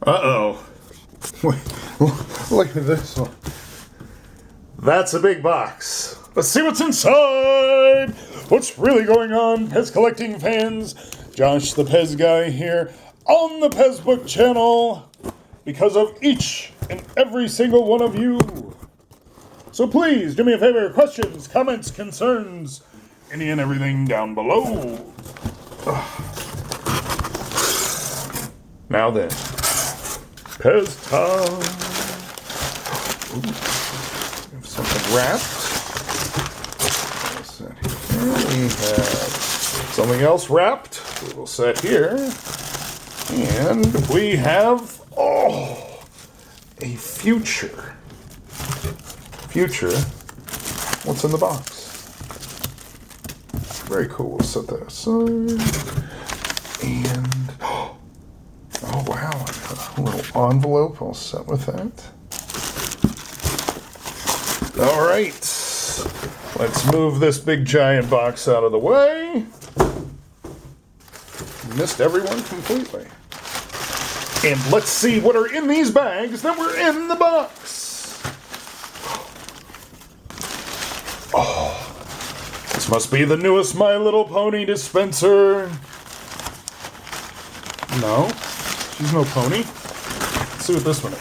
Uh-oh. Look at this one. That's a big box. Let's see what's inside. What's really going on, PEZ collecting fans? Josh, the PEZ guy here on the PEZ Book channel because of each and every single one of you. So please do me a favor, questions, comments, concerns, any and everything down below. Now then, PEZ time. Ooh, we have something wrapped. Set here. We have something else wrapped. We will set here. And we have, a future. What's in the box? Very cool. We'll set that aside. And, oh wow, a little envelope. I'll set with that. All right. Let's move this big giant box out of the way. Missed everyone completely. And let's see what are in these bags that were in the box. Oh, this must be the newest My Little Pony dispenser. No, she's no pony. Let's see what this one is.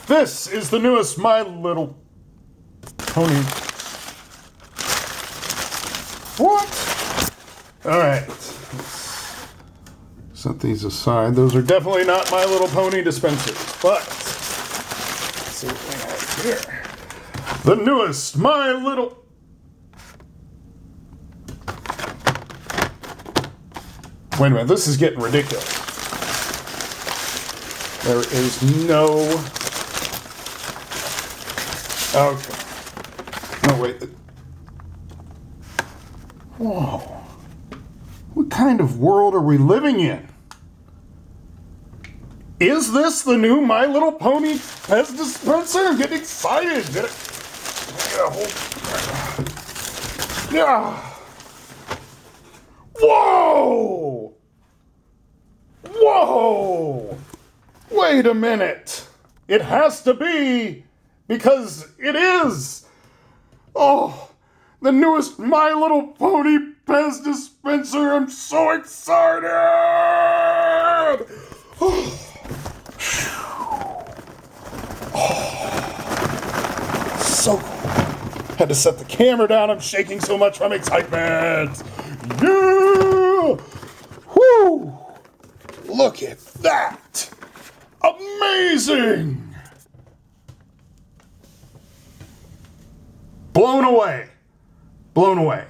This is the newest My Little Pony. What? All right. Let's set these aside. Those are definitely not My Little Pony dispensers, but let's see what we have here. The newest My Little... Wait a minute, this is getting ridiculous. There is no... Okay. No, wait. Whoa. What kind of world are we living in? Is this the new My Little Pony PEZ dispenser? I'm getting excited. Yeah. Whoa! Whoa! Wait a minute. It has to be, because it is. Oh, the newest My Little Pony PEZ dispenser. I'm so excited. Oh. So cool. Had to set the camera down. I'm shaking so much from excitement. Yeah! Whoo! Look at that! Amazing! Blown away. Blown away.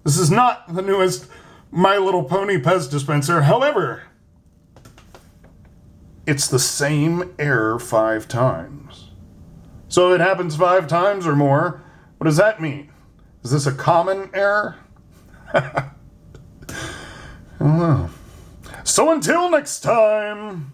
This is not the newest My Little Pony PEZ dispenser. However, it's the same error 5 times. So if it happens 5 times or more, what does that mean? Is this a common error? I don't know. So until next time...